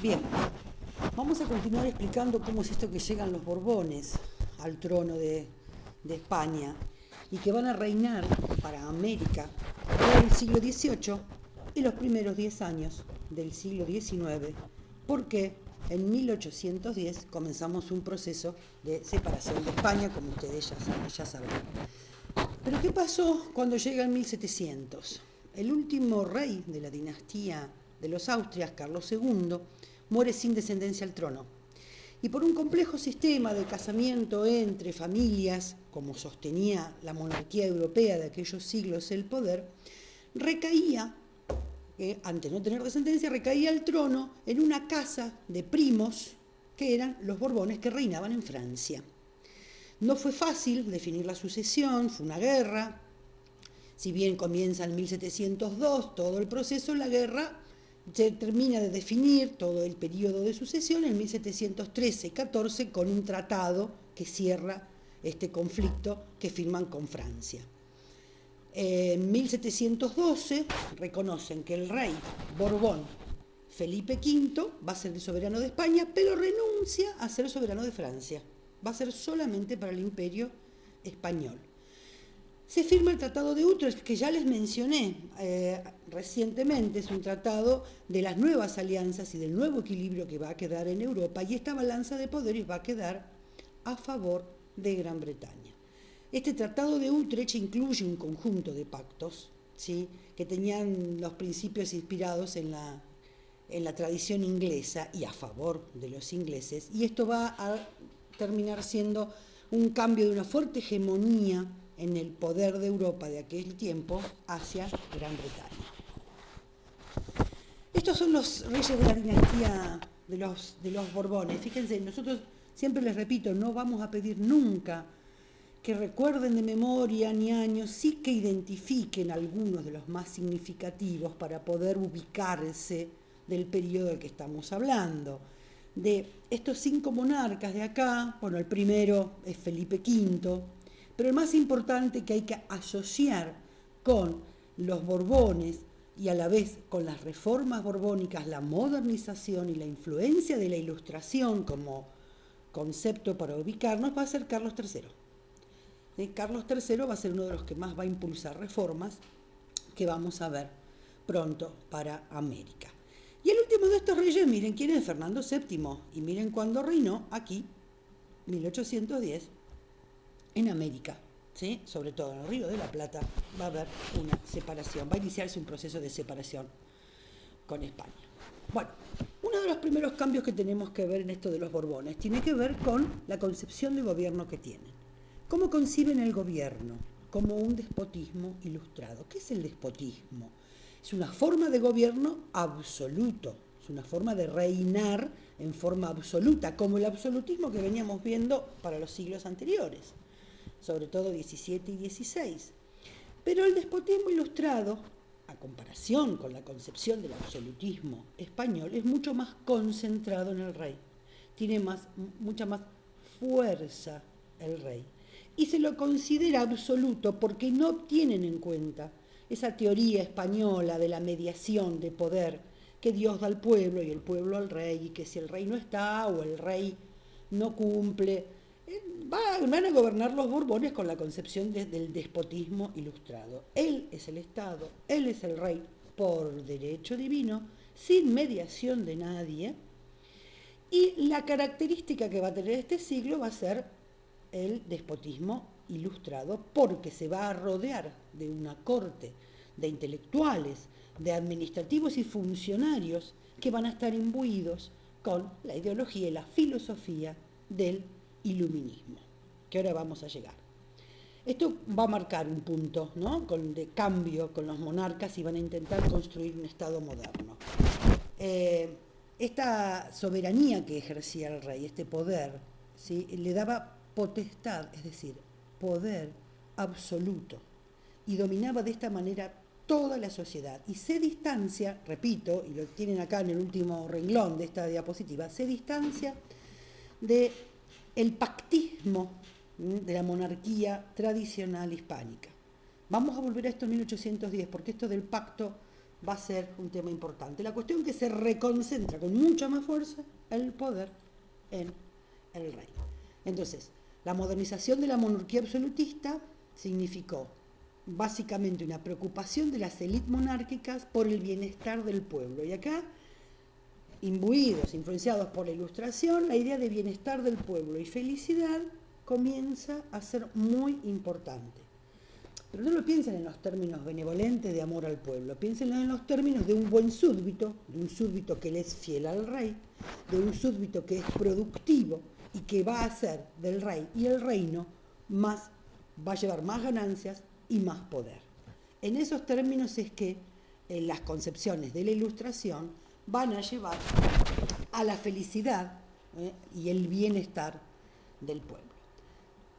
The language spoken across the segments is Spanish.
Bien, vamos a continuar explicando cómo es esto que llegan los Borbones al trono de España y que van a reinar para América todo el siglo XVIII y los primeros 10 años del siglo XIX, porque en 1810 comenzamos un proceso de separación de España, como ustedes ya sabrán. Pero ¿qué pasó cuando llega el 1700? El último rey de la dinastía de los Austrias, Carlos II, muere sin descendencia al trono. Y por un complejo sistema de casamiento entre familias, como sostenía la monarquía europea de aquellos siglos el poder, recaía, ante no tener descendencia, recaía el trono en una casa de primos que eran los Borbones que reinaban en Francia. No fue fácil definir la sucesión, fue una guerra. Si bien comienza en 1702 todo el proceso, la guerra se termina de definir todo el periodo de sucesión en 1713-14 con un tratado que cierra este conflicto que firman con Francia. En 1712 reconocen que el rey Borbón Felipe V va a ser el soberano de España, pero renuncia a ser soberano de Francia. Va a ser solamente para el imperio español. Se firma el Tratado de Utrecht, que ya les mencioné recientemente. Es un tratado de las nuevas alianzas y del nuevo equilibrio que va a quedar en Europa, y esta balanza de poderes va a quedar a favor de Gran Bretaña. Este Tratado de Utrecht incluye un conjunto de pactos, ¿sí?, que tenían los principios inspirados en la tradición inglesa y a favor de los ingleses, y esto va a terminar siendo un cambio de una fuerte hegemonía en el poder de Europa de aquel tiempo hacia Gran Bretaña. Estos son los reyes de la dinastía de los Borbones. Fíjense, nosotros siempre les repito, no vamos a pedir nunca que recuerden de memoria ni años, sí que identifiquen algunos de los más significativos para poder ubicarse del periodo del que estamos hablando. De estos 5 monarcas de acá, bueno, el primero es Felipe V, pero el más importante que hay que asociar con los Borbones y a la vez con las reformas borbónicas, la modernización y la influencia de la Ilustración como concepto para ubicarnos, va a ser Carlos III. Carlos III va a ser uno de los que más va a impulsar reformas que vamos a ver pronto para América. Y el último de estos reyes, miren quién es, Fernando VII, y miren cuándo reinó aquí, 1810, en América, ¿sí? Sobre todo en el Río de la Plata va a haber una separación, va a iniciarse un proceso de separación con España. Bueno, uno de los primeros cambios que tenemos que ver en esto de los Borbones tiene que ver con la concepción de gobierno que tienen. ¿Cómo conciben el gobierno? Como un despotismo ilustrado. ¿Qué es el despotismo? Es una forma de gobierno absoluto, es una forma de reinar en forma absoluta, como el absolutismo que veníamos viendo para los siglos anteriores, sobre todo XVII y XVI. Pero el despotismo ilustrado, a comparación con la concepción del absolutismo español, es mucho más concentrado en el rey. Tiene mucha más fuerza el rey. Y se lo considera absoluto porque no tienen en cuenta esa teoría española de la mediación de poder que Dios da al pueblo y el pueblo al rey, y que si el rey no está o el rey no cumple, van a gobernar los Borbones con la concepción del despotismo ilustrado. Él es el Estado, él es el rey por derecho divino, sin mediación de nadie, y la característica que va a tener este siglo va a ser el despotismo ilustrado, porque se va a rodear de una corte de intelectuales, de administrativos y funcionarios que van a estar imbuidos con la ideología y la filosofía del iluminismo, que ahora vamos a llegar. Esto va a marcar un punto, ¿no?, de cambio con los monarcas, y van a intentar construir un Estado moderno. Esta soberanía que ejercía el rey, este poder, ¿sí?, le daba potestad, es decir, poder absoluto, y dominaba de esta manera toda la sociedad, y se distancia, repito, y lo tienen acá en el último renglón de esta diapositiva, se distancia del pactismo de la monarquía tradicional hispánica. Vamos a volver a esto en 1810, porque esto del pacto va a ser un tema importante. La cuestión es que se reconcentra con mucha más fuerza el poder en el rey. Entonces, la modernización de la monarquía absolutista significó básicamente una preocupación de las élites monárquicas por el bienestar del pueblo. Y acá, imbuidos, influenciados por la Ilustración, la idea de bienestar del pueblo y felicidad comienza a ser muy importante. Pero no lo piensen en los términos benevolentes de amor al pueblo, piensen en los términos de un buen súbdito, de un súbdito que le es fiel al rey, de un súbdito que es productivo y que va a hacer del rey y el reino más, va a llevar más ganancias y más poder. En esos términos es que las concepciones de la Ilustración van a llevar a la felicidad y el bienestar del pueblo.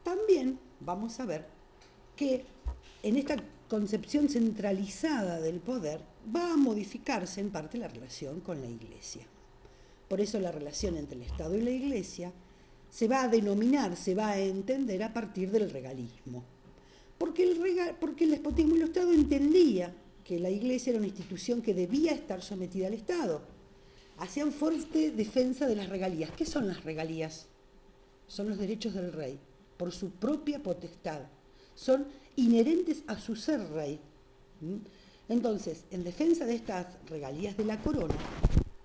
También vamos a ver que en esta concepción centralizada del poder va a modificarse en parte la relación con la Iglesia. Por eso la relación entre el Estado y la Iglesia se va a denominar, se va a entender a partir del regalismo. Porque el despotismo ilustrado entendía que la Iglesia era una institución que debía estar sometida al Estado. Hacían fuerte defensa de las regalías. ¿Qué son las regalías? Son los derechos del rey, por su propia potestad. Son inherentes a su ser rey. Entonces, en defensa de estas regalías de la corona,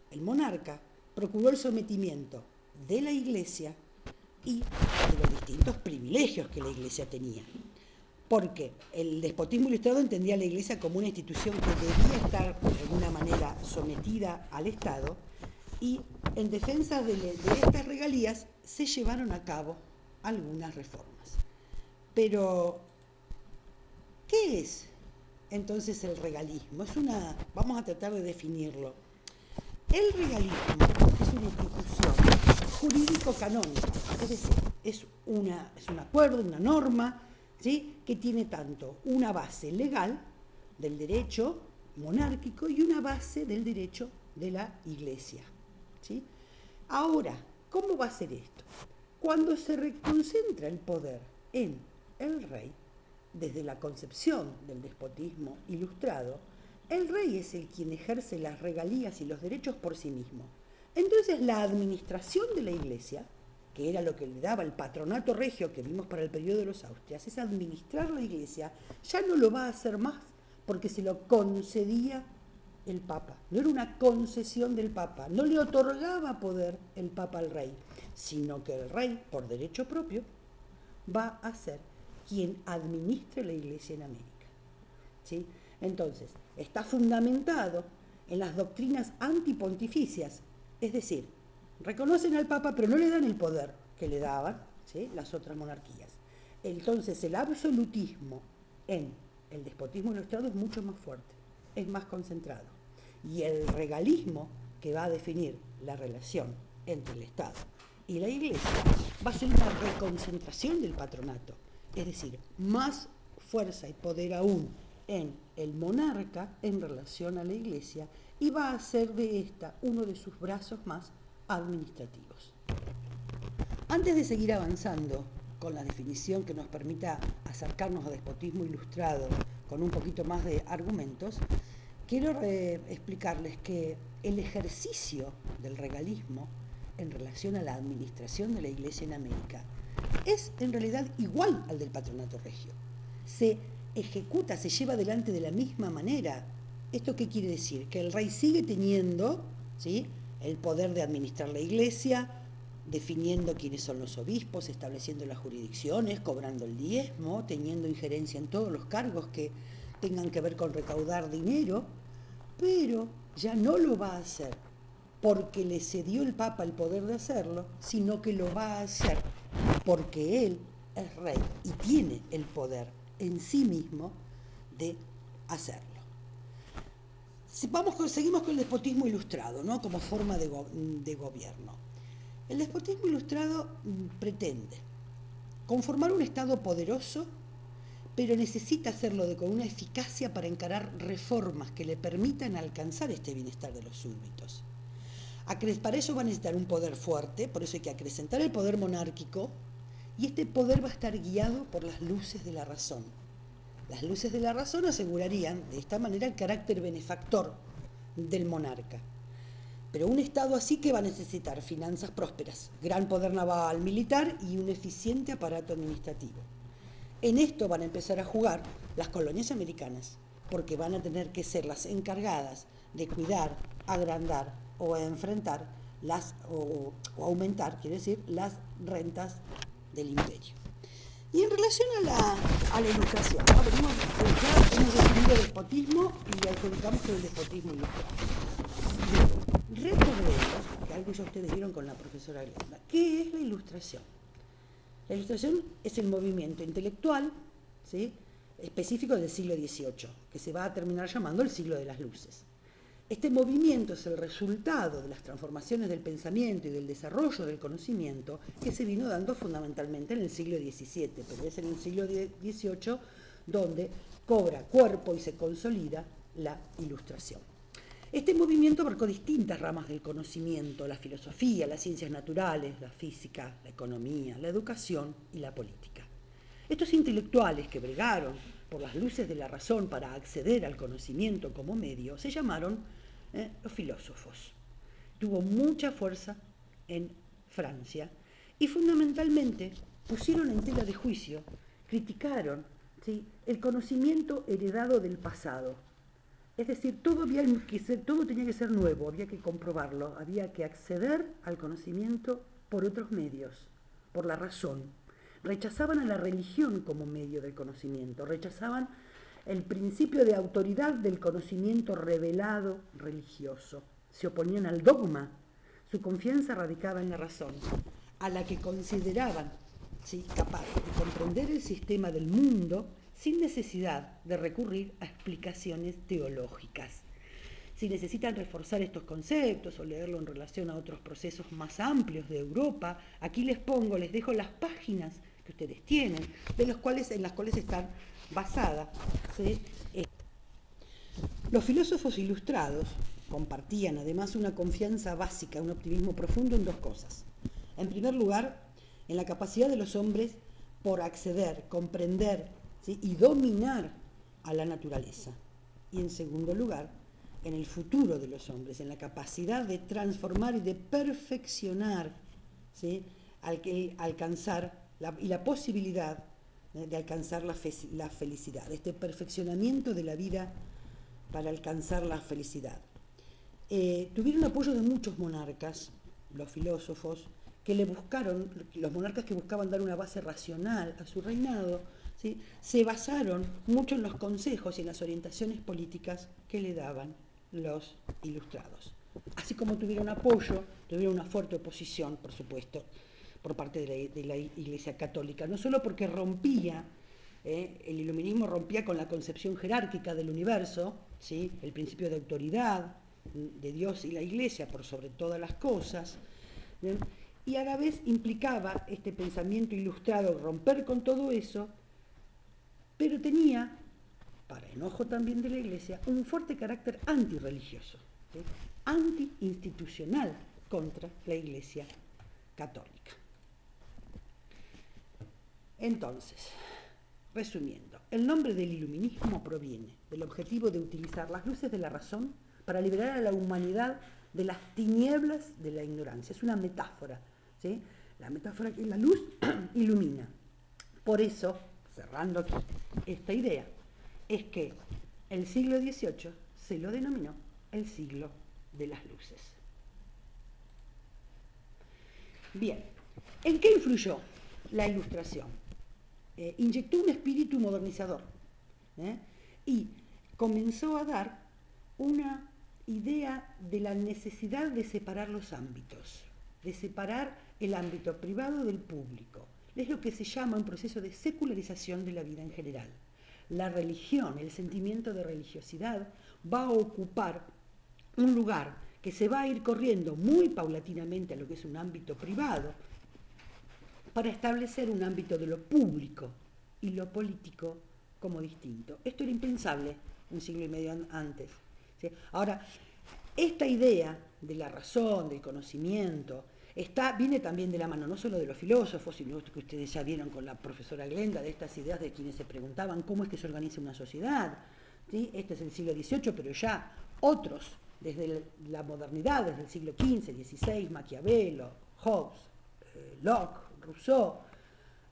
el monarca procuró el sometimiento de la Iglesia y de los distintos privilegios que la Iglesia tenía. Porque el despotismo ilustrado entendía a la Iglesia como una institución que debía estar de alguna manera sometida al Estado, y en defensa de estas regalías se llevaron a cabo algunas reformas. Pero, ¿qué es entonces el regalismo? Vamos a tratar de definirlo. El regalismo es una institución jurídico-canónica, es decir, es un acuerdo, una norma, ¿sí?, que tiene tanto una base legal del derecho monárquico y una base del derecho de la Iglesia, ¿sí? Ahora, ¿cómo va a ser esto? Cuando se reconcentra el poder en el rey, desde la concepción del despotismo ilustrado, el rey es el quien ejerce las regalías y los derechos por sí mismo. Entonces la administración de la Iglesia, que era lo que le daba el patronato regio que vimos para el periodo de los Austrias, es administrar la Iglesia, ya no lo va a hacer más porque se lo concedía el Papa. No era una concesión del Papa, no le otorgaba poder el Papa al rey, sino que el rey, por derecho propio, va a ser quien administre la Iglesia en América, ¿sí? Entonces, está fundamentado en las doctrinas antipontificias, es decir, reconocen al Papa pero no le dan el poder que le daban, ¿sí?, las otras monarquías. Entonces, el absolutismo en el despotismo ilustrado es mucho más fuerte, es más concentrado. Y el regalismo, que va a definir la relación entre el Estado y la Iglesia, va a ser una reconcentración del patronato, es decir, más fuerza y poder aún en el monarca en relación a la Iglesia, y va a hacer de esta uno de sus brazos más administrativos. Antes de seguir avanzando con la definición que nos permita acercarnos al despotismo ilustrado con un poquito más de argumentos, quiero explicarles que el ejercicio del regalismo en relación a la administración de la Iglesia en América es en realidad igual al del patronato regio. Se ejecuta, se lleva adelante de la misma manera. ¿Esto qué quiere decir? Que el rey sigue teniendo, ¿sí?, el poder de administrar la Iglesia, definiendo quiénes son los obispos, estableciendo las jurisdicciones, cobrando el diezmo, teniendo injerencia en todos los cargos que tengan que ver con recaudar dinero, pero ya no lo va a hacer porque le cedió el Papa el poder de hacerlo, sino que lo va a hacer porque él es rey y tiene el poder en sí mismo de hacerlo. Seguimos con el despotismo ilustrado, ¿no?, como forma de gobierno. El despotismo ilustrado pretende conformar un Estado poderoso, pero necesita hacerlo con una eficacia para encarar reformas que le permitan alcanzar este bienestar de los súbditos. Para ello va a necesitar un poder fuerte, por eso hay que acrecentar el poder monárquico, y este poder va a estar guiado por las luces de la razón. Las luces de la razón asegurarían de esta manera el carácter benefactor del monarca. Pero un Estado así que va a necesitar finanzas prósperas, gran poder naval, militar y un eficiente aparato administrativo. En esto van a empezar a jugar las colonias americanas, porque van a tener que ser las encargadas de cuidar, agrandar o enfrentar o aumentar, quiere decir, las rentas del imperio. Y en relación a la ilustración, ¿no? Hemos definido el despotismo y adjudicamos que el despotismo ilustrado. Recordemos, que algo ya ustedes vieron con la profesora Glenda, ¿qué es la ilustración? La ilustración es el movimiento intelectual, ¿sí?, específico del siglo XVIII, que se va a terminar llamando el siglo de las luces. Este movimiento es el resultado de las transformaciones del pensamiento y del desarrollo del conocimiento que se vino dando fundamentalmente en el siglo XVII, pero es en el siglo XVIII donde cobra cuerpo y se consolida la ilustración. Este movimiento abarcó distintas ramas del conocimiento: la filosofía, las ciencias naturales, la física, la economía, la educación y la política. Estos intelectuales que bregaron por las luces de la razón para acceder al conocimiento como medio se llamaron los filósofos. Tuvo mucha fuerza en Francia y fundamentalmente pusieron en tela de juicio, criticaron, ¿sí?, el conocimiento heredado del pasado. Es decir, todo tenía que ser nuevo, había que comprobarlo, había que acceder al conocimiento por otros medios, por la razón. Rechazaban a la religión como medio del conocimiento, rechazaban el principio de autoridad del conocimiento revelado religioso, se oponían al dogma, su confianza radicaba en la razón, a la que consideraban, ¿sí?, capaz de comprender el sistema del mundo sin necesidad de recurrir a explicaciones teológicas. Si necesitan reforzar estos conceptos o leerlo en relación a otros procesos más amplios de Europa, aquí les dejo las páginas que ustedes tienen, en las cuales están basadas, ¿sí? Los filósofos ilustrados compartían además una confianza básica, un optimismo profundo en dos cosas. En primer lugar, en la capacidad de los hombres por acceder, comprender, ¿sí?, y dominar a la naturaleza. Y en segundo lugar, en el futuro de los hombres, en la capacidad de transformar y de perfeccionar, ¿sí?, alcanzar y la posibilidad de alcanzar la felicidad, este perfeccionamiento de la vida para alcanzar la felicidad. Tuvieron apoyo de muchos monarcas, los filósofos, los monarcas que buscaban dar una base racional a su reinado, ¿sí?, se basaron mucho en los consejos y en las orientaciones políticas que le daban los ilustrados. Así como tuvieron apoyo, tuvieron una fuerte oposición, por supuesto, por parte de la Iglesia Católica, no solo porque el iluminismo rompía con la concepción jerárquica del universo, ¿sí?, el principio de autoridad de Dios y la Iglesia por sobre todas las cosas, ¿bien?, y a la vez implicaba este pensamiento ilustrado romper con todo eso, pero tenía, para enojo también de la Iglesia, un fuerte carácter antirreligioso, ¿sí?, antiinstitucional contra la Iglesia Católica. Entonces, resumiendo, el nombre del iluminismo proviene del objetivo de utilizar las luces de la razón para liberar a la humanidad de las tinieblas de la ignorancia. Es una metáfora, ¿sí?, la metáfora que la luz ilumina. Por eso, cerrando aquí esta idea, es que el siglo XVIII se lo denominó el siglo de las luces. Bien, ¿en qué influyó la Ilustración? Inyectó un espíritu modernizador, y comenzó a dar una idea de la necesidad de separar los ámbitos, de separar el ámbito privado del público. Es lo que se llama un proceso de secularización de la vida en general. La religión, el sentimiento de religiosidad, va a ocupar un lugar que se va a ir corriendo muy paulatinamente a lo que es un ámbito privado, para establecer un ámbito de lo público y lo político como distinto. Esto era impensable un siglo y medio antes, ¿sí? Ahora, esta idea de la razón, del conocimiento, Viene también de la mano no solo de los filósofos, sino que ustedes ya vieron con la profesora Glenda, de estas ideas de quienes se preguntaban cómo es que se organiza una sociedad. ¿Sí? Este es el siglo XVIII, pero ya otros, desde la modernidad, desde el siglo XV, XVI, Maquiavelo, Hobbes, Locke, Rousseau,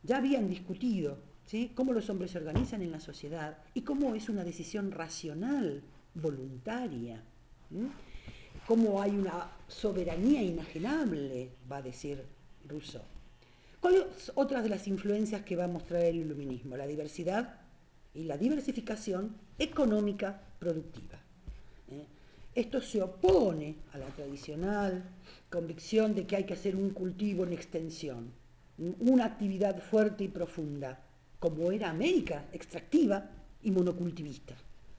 ya habían discutido, ¿sí?, cómo los hombres se organizan en la sociedad y cómo es una decisión racional, voluntaria. ¿Sí? Cómo hay una soberanía inajenable, va a decir Rousseau. ¿Cuáles son otras de las influencias que va a mostrar el iluminismo? La diversidad y la diversificación económica productiva. Esto se opone a la tradicional convicción de que hay que hacer un cultivo en extensión, una actividad fuerte y profunda, como era América, extractiva y monocultivista.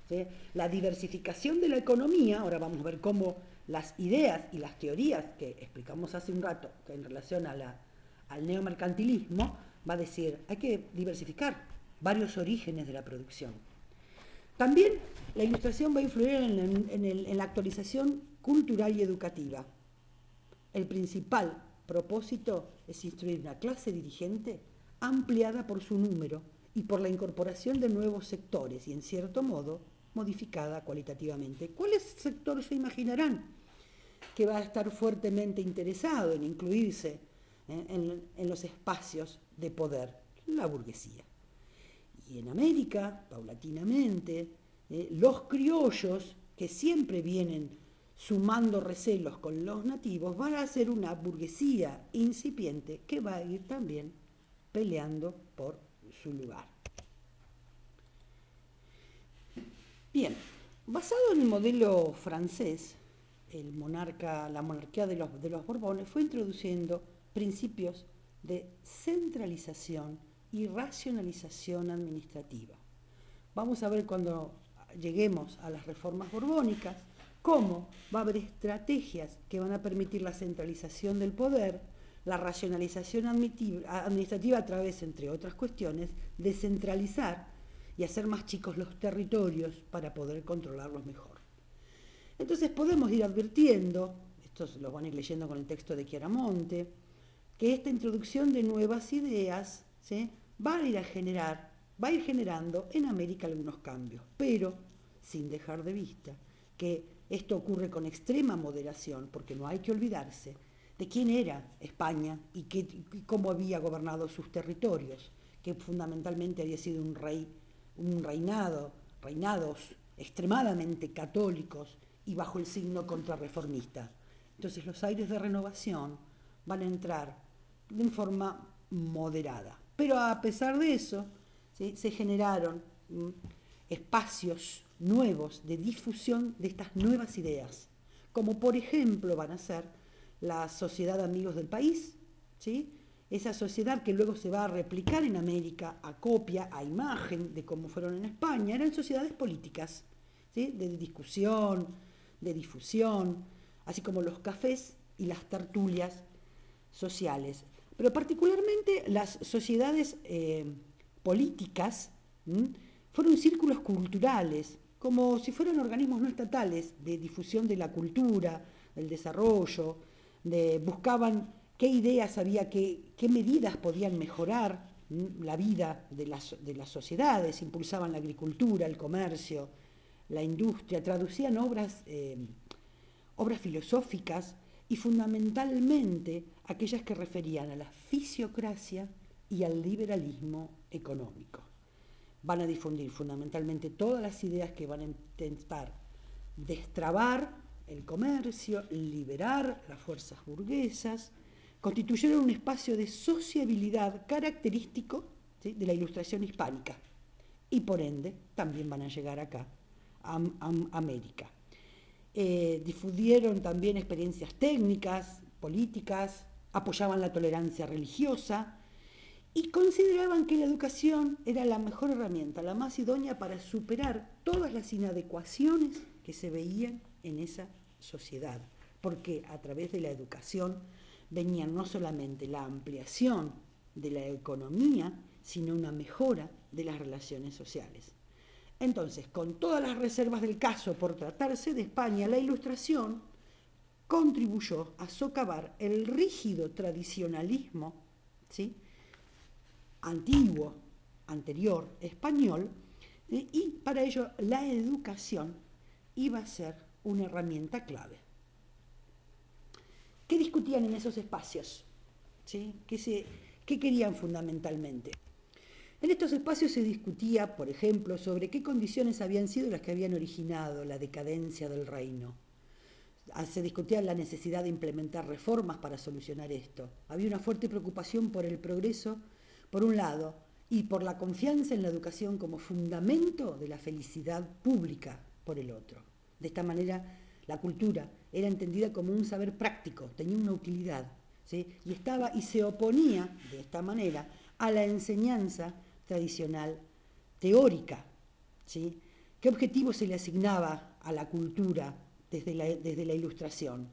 ¿Sí? La diversificación de la economía, ahora vamos a ver cómo las ideas y las teorías que explicamos hace un rato en relación al neomercantilismo, va a decir, hay que diversificar varios orígenes de la producción. También la Ilustración va a influir en la actualización cultural y educativa. El principal propósito es instruir una clase dirigente ampliada por su número y por la incorporación de nuevos sectores y, en cierto modo, modificada cualitativamente. ¿Cuáles sectores se imaginarán que va a estar fuertemente interesado en incluirse en los espacios de poder? La burguesía. Y en América, paulatinamente, los criollos, que siempre vienen sumando recelos con los nativos, van a ser una burguesía incipiente que va a ir también peleando por su lugar. Bien, basado en el modelo francés, la monarquía de los Borbones fue introduciendo principios de centralización y racionalización administrativa. Vamos a ver cuando lleguemos a las reformas borbónicas cómo va a haber estrategias que van a permitir la centralización del poder, la racionalización administrativa a través, entre otras cuestiones, de centralizar y hacer más chicos los territorios para poder controlarlos mejor. Entonces podemos ir advirtiendo, estos lo van a ir leyendo con el texto de Chiaramonte, que esta introducción de nuevas ideas, ¿sí?, va a ir generando en América algunos cambios, pero sin dejar de vista que esto ocurre con extrema moderación, porque no hay que olvidarse de quién era España y cómo había gobernado sus territorios, que fundamentalmente había sido reinados extremadamente católicos y bajo el signo contrarreformista. Entonces los aires de renovación van a entrar de forma moderada. Pero a pesar de eso, ¿sí?, se generaron espacios nuevos de difusión de estas nuevas ideas, como por ejemplo van a ser la Sociedad Amigos del País, ¿sí?, esa sociedad que luego se va a replicar en América a copia, a imagen de cómo fueron en España. Eran sociedades políticas, ¿sí?, de discusión, de difusión, así como los cafés y las tertulias sociales. Pero particularmente las sociedades políticas fueron círculos culturales, como si fueran organismos no estatales de difusión de la cultura, del desarrollo, buscaban qué ideas había, qué medidas podían mejorar la vida de las sociedades, impulsaban la agricultura, el comercio, la industria, traducían obras filosóficas y fundamentalmente aquellas que referían a la fisiocracia y al liberalismo económico. Van a difundir fundamentalmente todas las ideas que van a intentar destrabar el comercio, liberar las fuerzas burguesas, constituyeron un espacio de sociabilidad característico, ¿sí?, de la Ilustración hispánica y por ende también van a llegar acá a América. Difundieron también experiencias técnicas, políticas, apoyaban la tolerancia religiosa y consideraban que la educación era la mejor herramienta, la más idónea para superar todas las inadecuaciones que se veían en esa sociedad, porque a través de la educación venía no solamente la ampliación de la economía, sino una mejora de las relaciones sociales. Entonces, con todas las reservas del caso por tratarse de España, la Ilustración contribuyó a socavar el rígido tradicionalismo, ¿sí?, antiguo, anterior, español, y para ello la educación iba a ser una herramienta clave. ¿Qué discutían en esos espacios? ¿Sí? ¿Qué querían fundamentalmente? En estos espacios se discutía, por ejemplo, sobre qué condiciones habían sido las que habían originado la decadencia del reino. Se discutía la necesidad de implementar reformas para solucionar esto. Había una fuerte preocupación por el progreso, por un lado, y por la confianza en la educación como fundamento de la felicidad pública, por el otro. De esta manera, la cultura era entendida como un saber práctico, tenía una utilidad, ¿sí?, y se oponía, de esta manera, a la enseñanza tradicional teórica, ¿sí? ¿Qué objetivo se le asignaba a la cultura desde la Ilustración?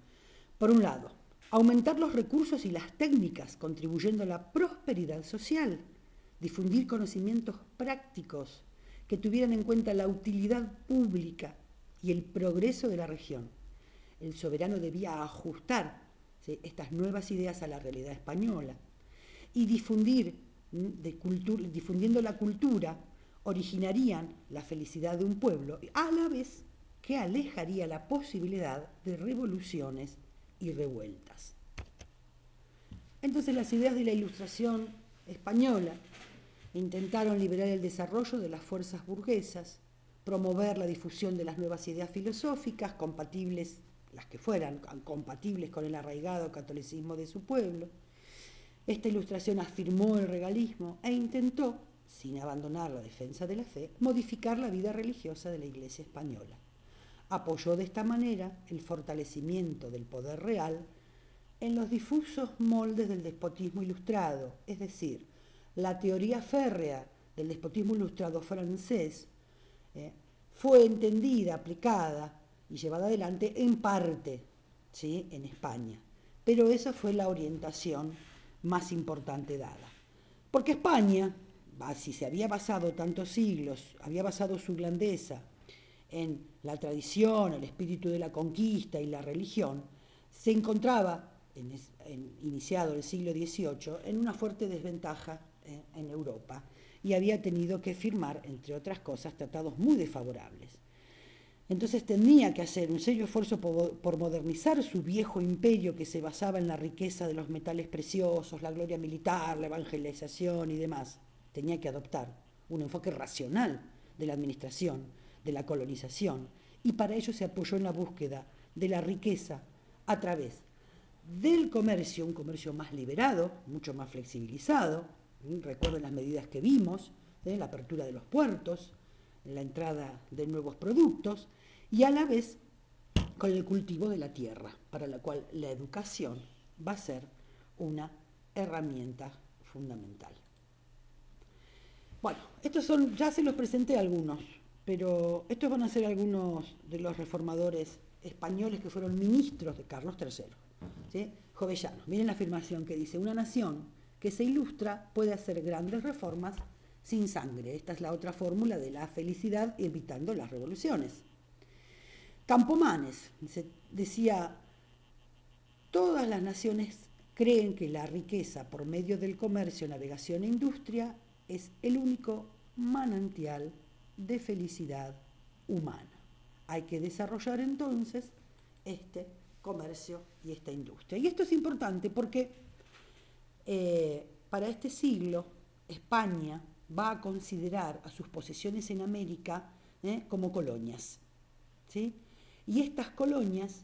Por un lado, aumentar los recursos y las técnicas, contribuyendo a la prosperidad social, difundir conocimientos prácticos que tuvieran en cuenta la utilidad pública y el progreso de la región. El soberano debía ajustar, ¿sí?, estas nuevas ideas a la realidad española y difundiendo la cultura, originarían la felicidad de un pueblo, a la vez que alejaría la posibilidad de revoluciones y revueltas. Entonces las ideas de la Ilustración española intentaron liberar el desarrollo de las fuerzas burguesas, promover la difusión de las nuevas ideas filosóficas, compatibles, las que fueran, compatibles con el arraigado catolicismo de su pueblo. Esta Ilustración afirmó el regalismo e intentó, sin abandonar la defensa de la fe, modificar la vida religiosa de la Iglesia española. Apoyó de esta manera el fortalecimiento del poder real en los difusos moldes del despotismo ilustrado, es decir, la teoría férrea del despotismo ilustrado francés fue entendida, aplicada y llevada adelante en parte, ¿sí?, en España. Pero esa fue la orientación más importante dada. Porque España, si se había basado tantos siglos, había basado su grandeza en la tradición, el espíritu de la conquista y la religión, se encontraba, iniciado el siglo XVIII, en una fuerte desventaja en Europa y había tenido que firmar, entre otras cosas, tratados muy desfavorables. Entonces tenía que hacer un serio esfuerzo por modernizar su viejo imperio que se basaba en la riqueza de los metales preciosos, la gloria militar, la evangelización y demás. Tenía que adoptar un enfoque racional de la administración, de la colonización, y para ello se apoyó en la búsqueda de la riqueza a través del comercio, un comercio más liberado, mucho más flexibilizado. Recuerden las medidas que vimos, la apertura de los puertos, la entrada de nuevos productos, y a la vez con el cultivo de la tierra, para la cual la educación va a ser una herramienta fundamental. Bueno, ya se los presenté algunos, pero estos van a ser algunos de los reformadores españoles que fueron ministros de Carlos III, ¿sí? Jovellanos. Miren la afirmación que dice: una nación que se ilustra puede hacer grandes reformas sin sangre. Esta es la otra fórmula de la felicidad, evitando las revoluciones. Campomanes decía: todas las naciones creen que la riqueza por medio del comercio, navegación e industria es el único manantial de felicidad humana. Hay que desarrollar entonces este comercio y esta industria. Y esto es importante porque para este siglo España va a considerar a sus posesiones en América como colonias, ¿sí? Y estas colonias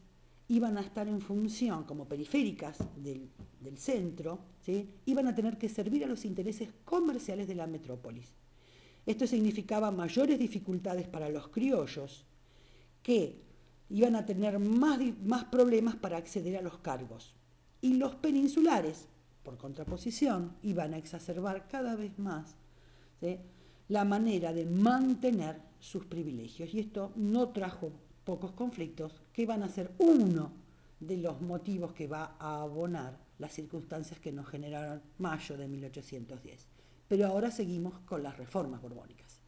iban a estar en función, como periféricas del centro, ¿sí?, iban a tener que servir a los intereses comerciales de la metrópolis. Esto significaba mayores dificultades para los criollos, que iban a tener más problemas para acceder a los cargos. Y los peninsulares, por contraposición, iban a exacerbar cada vez más, ¿sí?, la manera de mantener sus privilegios. Y esto no trajo pocos conflictos, que van a ser uno de los motivos que va a abonar las circunstancias que nos generaron mayo de 1810. Pero ahora seguimos con las reformas borbónicas.